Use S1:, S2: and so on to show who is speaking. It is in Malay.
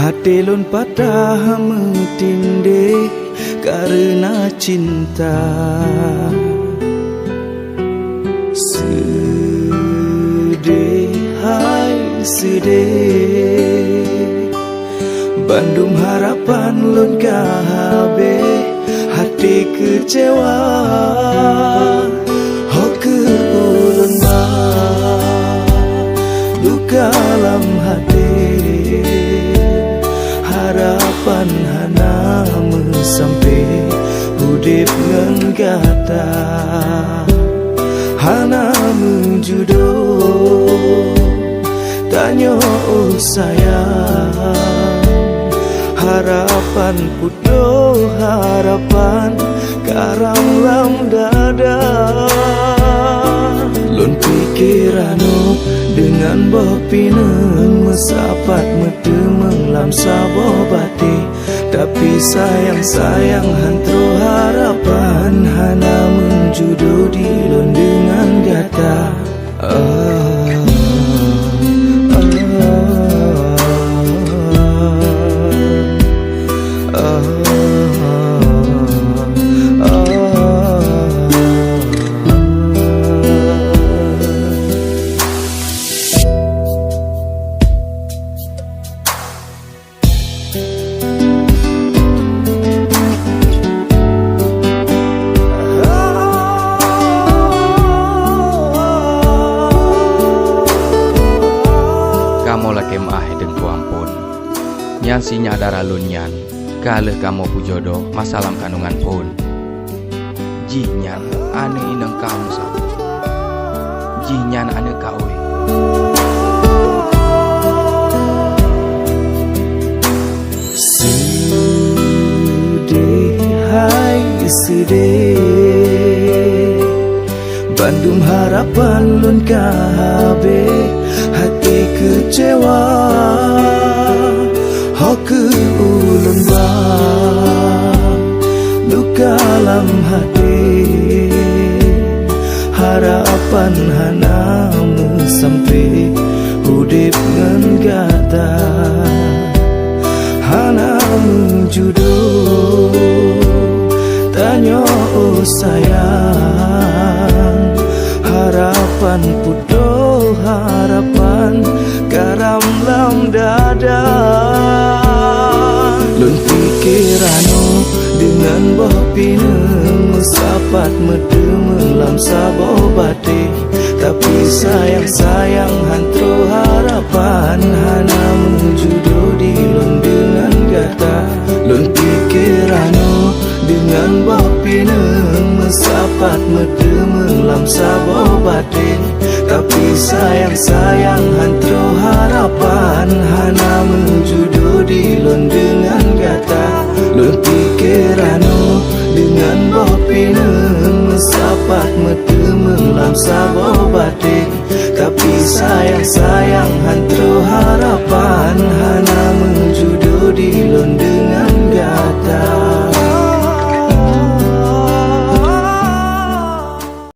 S1: Hati lun patah metindih karena cinta. Sedih, hai sedih, bandum harapan lun kahabe, hati kecewa. Hoke ulun ba duka dalam hati, harapan hana sampai hudip ngan kata hana menjudoh tanya oh sayang. Harapan pudoh harapan karam lam dada. Lun pikiranu dengan bopinen mesapat medemeng lam saboh bati, tapi sayang hantro harapan hana menjudoh di lun dengan gata.
S2: Kamu lagi mahe dan ku ampun nyan si nyadara lunyan kaleh kamu pujodoh masalam kandungan pun jinyan ane inang kamu sabu jinyan ane kawe.
S1: Sedih, hai sedih, bandum harapan lun kahabe, hati kecewa. Hoke ulun ba luka dalam hati, harapan hana sampai hudip ngan gata hana menjudoh tanya oh sayang. Harapan pudoh harapan karam lam dada. Lun pikiranu dengan bopine mesapat medemeng lam saboh bati, tapi sayang hantro harapan hana menjudoh di lun dengan gata. Lun pikiranu dengan bopine mesapat medemeng lam saboh bati, tapi sayang hantro harapan hana menjudoh di lun dengan gata. Lun pikiranu dengan bopine mesapat medemeng lam saboh bati, tapi sayang hantro harapan hana menjudoh di lun.